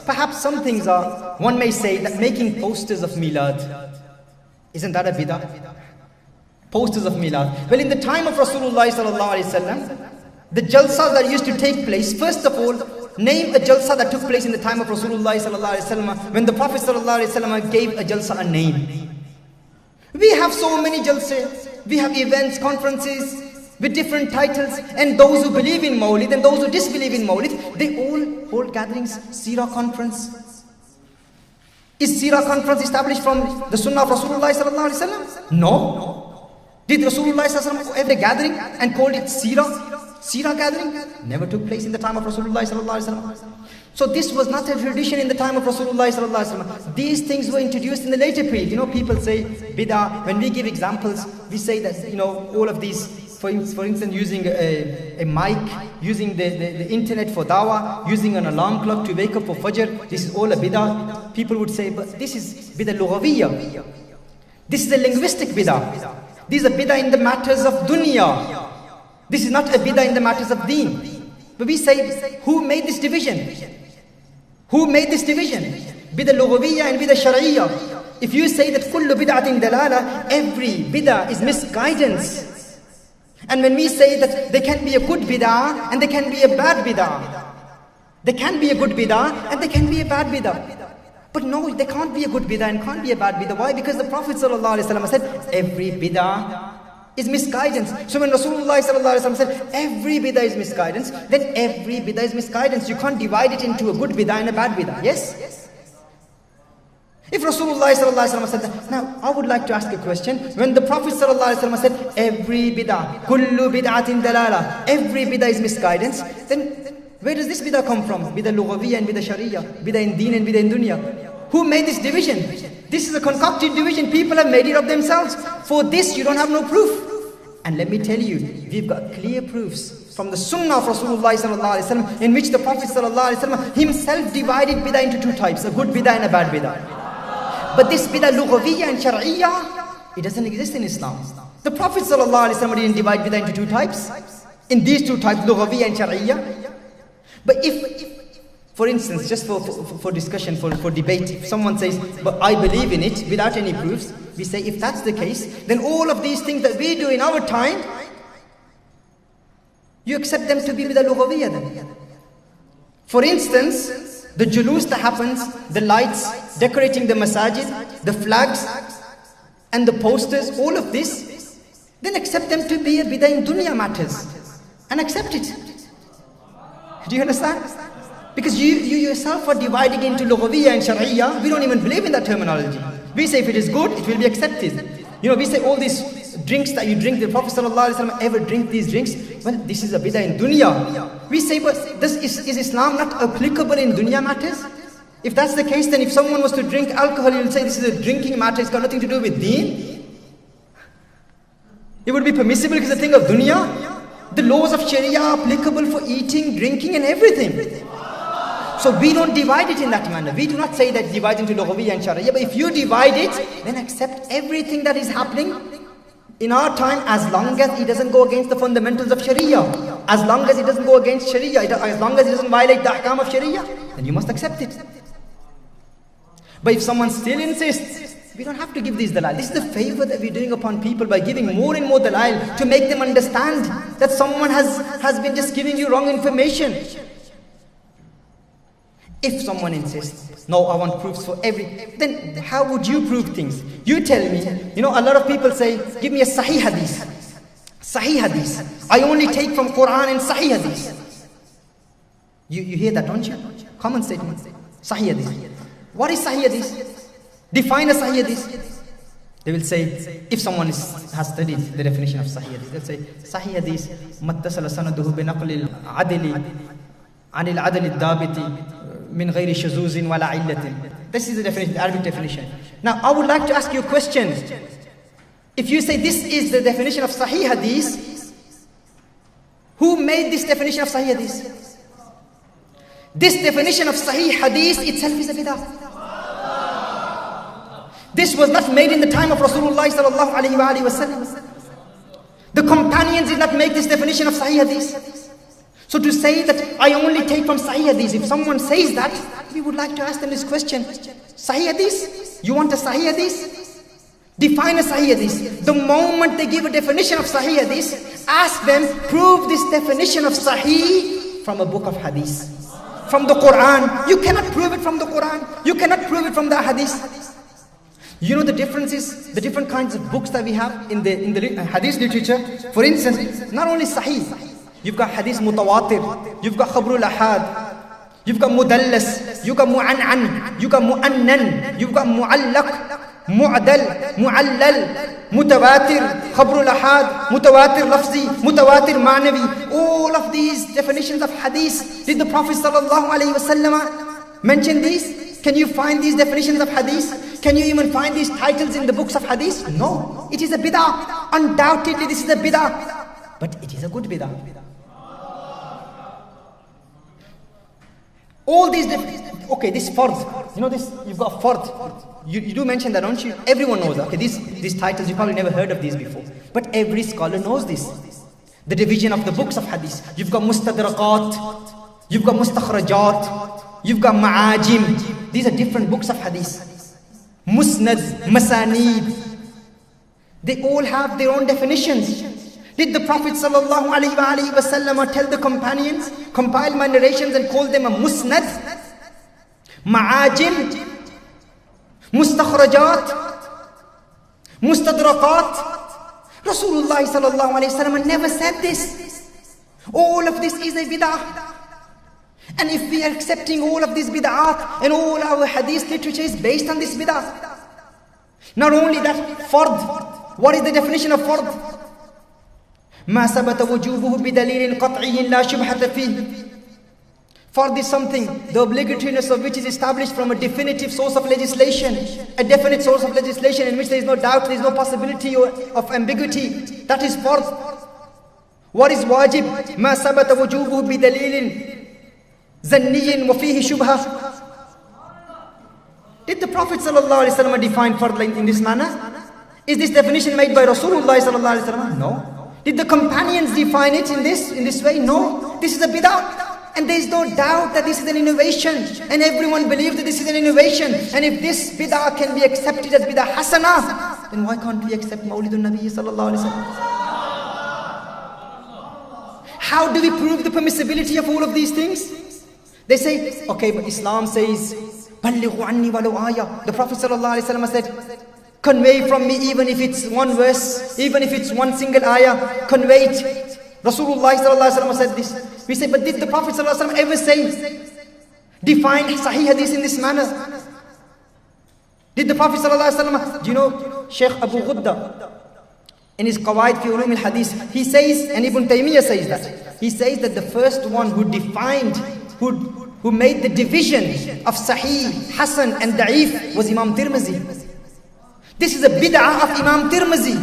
Perhaps some things are, one may say that making posters of Milad, isn't that a bid'ah? Posters of Milad. Well, in the time of Rasulullah sallallahu alaihi wasallam, the jalsas that used to take place, first of all, name a jalsa that took place in the time of Rasulullah sallallahu alaihi wasallam, when the Prophet sallallahu alaihi wasallam gave a jalsa a name. We have so many jalsa, we have events, conferences with different titles, and those who believe in Mawlid and those who disbelieve in Mawlid, they all hold gatherings. Seerah conference. Is Seerah conference established from the Sunnah of Rasulullah sallallahu alaihi wasallam? No. Did Rasulullah sallallahu alaihi wasallam have a gathering and called it Seerah gathering? Never took place in the time of Rasulullah sallallahu alaihi wasallam. So this was not a tradition in the time of Rasulullah sallallahu alaihi wasallam. These things were introduced in the later period. People say bid'ah. When we give examples, we say that all of these. For instance, using a mic, using the internet for dawah, using an alarm clock to wake up for fajr, this is all a bid'ah. People would say, but this is bid'ah lughawiyya. This is a linguistic bid'ah. This is a bid'ah in the matters of dunya. This is not a bid'ah in the matters of deen. But we say, who made this division? Who made this division? Bid'ah lughawiyya and bid'ah shar'iyya. If you say that kullu bid'atin dalala, every bid'ah is misguidance. And when we say that there can be a good bid'ah and there can be a bad bid'ah. There can be a good bid'ah and there can be a bad bid'ah. But no, there can't be a good bid'ah and can't be a bad bid'ah. Why? Because the Prophet ﷺ said, every bid'ah is misguidance. So when Rasulullah ﷺ said, every bid'ah is misguidance, then every bid'ah is misguidance. You can't divide it into a good bid'ah and a bad bid'ah. Yes? If Rasulullah ﷺ said that, now I would like to ask a question. When the Prophet ﷺ said, every bid'ah, kullu bid'atin dalala, every bid'ah is misguidance, then where does this bid'ah come from? Bid'ah lughawiyya and bid'ah shar'iyya, bid'ah in deen and bid'ah in dunya. Who made this division? This is a concocted division. People have made it of themselves. For this you don't have no proof. And let me tell you, we've got clear proofs from the Sunnah of Rasulullah ﷺ, in which the Prophet ﷺ himself divided bid'ah into two types, a good bid'ah and a bad bid'ah. But this bid'ah lughawiyya and shar'iyya, it doesn't exist in Islam. The Prophet ﷺ didn't divide bid'ah into two types. In these two types, lughawiyya and shar'iyya. But if, for instance, just for discussion, for debate, if someone says, but I believe in it without any proofs, we say, if that's the case, then all of these things that we do in our time, you accept them to be bid'ah lughawiyya then. For instance, the julus that happens, the lights, decorating the masajid, the flags, and the posters, all of this, then accept them to be a bid'ah in dunya matters. And accept it. Do you understand? Because you yourself are dividing into lughawiyya and shar'iyya. We don't even believe in that terminology. We say if it is good, it will be accepted. We say all these drinks that you drink, the Prophet ﷺ ever drink these drinks? Well, this is a bid'ah in dunya. We say, but is Islam not applicable in dunya matters? If that's the case, then if someone was to drink alcohol, you will say this is a drinking matter, it's got nothing to do with deen. It would be permissible because it's a thing of dunya. The laws of Sharia are applicable for eating, drinking and everything. So we don't divide it in that manner. We do not say that divide into lughawiyya and shar'iyya. But if you divide it, then accept everything that is happening in our time, as long as it doesn't go against the fundamentals of Sharia. As long as it doesn't go against Sharia, as long as it doesn't violate the ahkam of Sharia, then you must accept it. But if someone still insists, we don't have to give these dalal. This is the favor that we're doing upon people by giving more and more dalal to make them understand that someone has been just giving you wrong information. If someone insists, no, I want proofs for then how would you prove things? You tell me, a lot of people say, give me a sahih hadith. Sahih hadith. I only take from Quran and sahih hadith. You hear that, don't you? Common statement. Sahih hadith. What is sahih hadith? Define a sahih hadith. They will say, if someone has studied the definition of sahih hadith, they'll say, sahih hadith, mattasala sanaduhu binaqlil adili, anil adali dabiti, min ghayri shuzuzin wala illatin. This is the definition, the Arabic definition. Now, I would like to ask you a question. If you say this is the definition of sahih hadith, who made this definition of sahih hadith? This definition of sahih hadith itself is a bid'ah. This was not made in the time of Rasulullah sallallahu alaihi wasallam. The companions did not make this definition of sahih hadith. So So to say that I only take from Sahih Hadith, if someone says that, we would like to ask them this question. Sahih Hadith? You want a Sahih Hadith? Define a Sahih Hadith. The moment they give a definition of Sahih Hadith, ask them, prove this definition of Sahih from a book of Hadith. From the Quran. You cannot prove it from the Quran. You cannot prove it from the Hadith. You know the differences, the different kinds of books that we have in the Hadith literature. For instance, not only Sahih. You've got Hadith Mutawatir. You've got Khabrul Ahad. You've got Mudallas. You've got Mu'an'an. You've got Mu'annan. You've got Mu'allaq. Mu'adal. Mu'allal. Mutawatir. Khabrul Ahad. Mutawatir Lafzi. Mutawatir Ma'navi. All of these definitions of Hadith. Did the Prophet ﷺ mention these? Can you find these definitions of Hadith? Can you even find these titles in the books of Hadith? No. It is a bid'ah. Undoubtedly this is a bid'ah. But it is a good bid'ah. All these okay, this fard, you know this, you've got fard. You do mention that, don't you? Everyone knows that. Okay, these titles, you probably never heard of these before. But every scholar knows this. The division of the books of Hadith. You've got Mustadrakat, you've got Mustakhrajat, you've got Ma'ajim. These are different books of Hadith. Musnad, Masanid. They all have their own definitions. Did the Prophet ﷺ tell the companions, compile my narrations and call them a musnad, ma'ajim, mustakhrajat, mustadraqat? Rasulullah ﷺ never said this. All of this is a bid'ah. And if we are accepting all of these bid'at and all our hadith literature is based on this bid'ah. Not only that, fard. What is the definition of fard? ما ثبت وجوبه بدليل قطعي لا شبهة فيه. Fard is something, the obligatoriness of which is established from a definitive source of legislation, a definite source of legislation in which there is no doubt, there is no possibility of ambiguity. That is fard. What is wajib? ما ثبت وجوبه بدليل ظني وفيه شبهة. Did the Prophet ﷺ define fard in this manner? Is this definition made by Rasulullah ﷺ? No. Did the companions define it in this way? No. This is a bid'ah. And there is no doubt that this is an innovation. And everyone believes that this is an innovation. And if this bid'ah can be accepted as Biddat Hasanah, then why can't we accept Mawlid Un Nabi sallallahu alaihi wasallam? How do we prove the permissibility of all of these things? They say, okay, but Islam says, Ballighu anni walau ayah. The Prophet sallallahu alaihi wasallam said, convey from me even if it's one verse, even if it's one single ayah, convey it. Rasulullah sallallahu alaihi wasallam said this. We say, but did the Prophet sallallahu alaihi wasallam ever say, define Sahih Hadith in this manner? Did the Prophet sallallahu alaihi wasallam, do you know Shaykh Abu Ghudda, in his Qawaid fi Ulum al-Hadith, he says, and Ibn Taymiyyah says that, he says that the first one who defined, who made the division of Sahih, Hasan and Da'if was Imam Tirmizi. This is a bid'ah of Imam Tirmizi.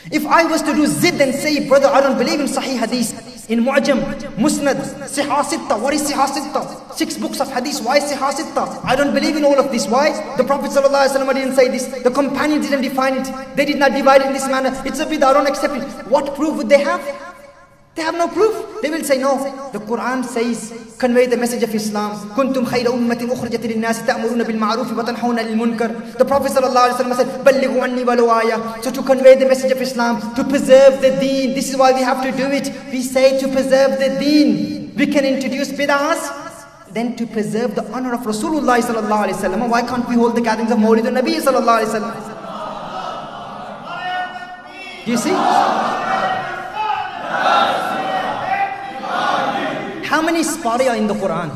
If I was to do zid and say, brother, I don't believe in Sahih Hadith, in Mu'jam, Musnad, Sihah Sitta, what is Sihah Sitta? 6 books of Hadith, why Sihah Sitta? I don't believe in all of this. Why? The Prophet ﷺ didn't say this. The companions didn't define it. They did not divide it in this manner. It's a bid'ah, I don't accept it. What proof would they have? They have no proof. They will say, no. The Quran says, convey the message of Islam. Kuntum khayra ummatin ukhrajat lin-nas ta'muruna bil ma'ruf wa tanhauna 'anil munkar. The Prophet sallallahu alaihi wasallam said, ballighu anni walau ayah. So to convey the message of Islam, to preserve the deen, this is why we have to do it. We say to preserve the deen. We can introduce bid'ahs. Then to preserve the honor of Rasulullah sallallahu alaihi wasallam, why can't we hold the gatherings of Mawlid Un Nabi sallallahu alaihi wasallam? You see? How many spari are in the Quran?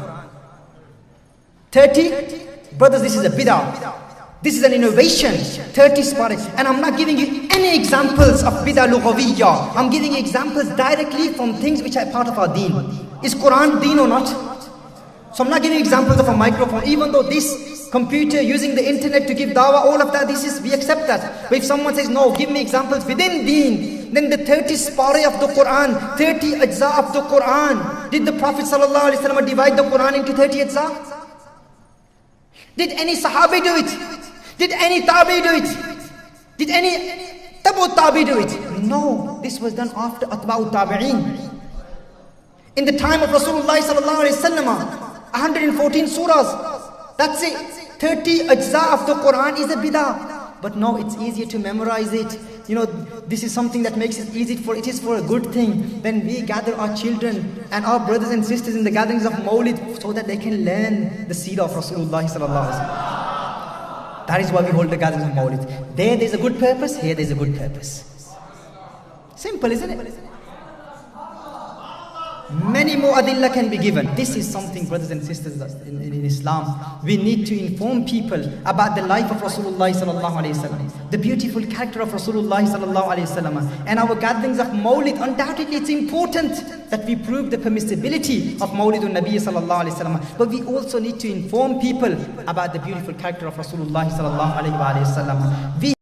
30? Brothers, this is a bid'ah. This is an innovation. 30 spari. And I'm not giving you any examples of bid'ah lughawiyya. I'm giving you examples directly from things which are part of our deen. Is Quran deen or not? So I'm not giving examples of a microphone. Even though this computer, using the internet to give dawah, all of that, we accept that. But if someone says, no, give me examples within deen, then the 30 spari of the Quran, 30 ajza of the Quran. Did the Prophet ﷺ divide the Quran into 30 ajza? Did any Sahabi do it? Did any Tabi do it? Did any Tabu Tabi do it? No, this was done after Atba'u Tabi'een. In the time of Rasulullah sallallahu alaihi wasallam, 114 surahs. That's it. 30 ajza of the Quran is a bid'ah. But no, it's easier to memorize it. You know, this is something that makes it easy it is for a good thing. Then we gather our children and our brothers and sisters in the gatherings of Mawlid so that they can learn the seerah of Rasulullah sallallahu alaihi wasallam. That is why we hold the gatherings of Mawlid. There's a good purpose, here there's a good purpose. Simple, isn't it? Many more adillah can be given. This is something, brothers and sisters, in Islam. We need to inform people about the life of Rasulullah sallallahu alaihi wasallam, the beautiful character of Rasulullah sallallahu alaihi wasallam. And our gatherings of Mawlid, undoubtedly it's important that we prove the permissibility of Milad Un Nabi sallallahu alaihi wasallam. But we also need to inform people about the beautiful character of Rasulullah sallallahu alaihi wasallam.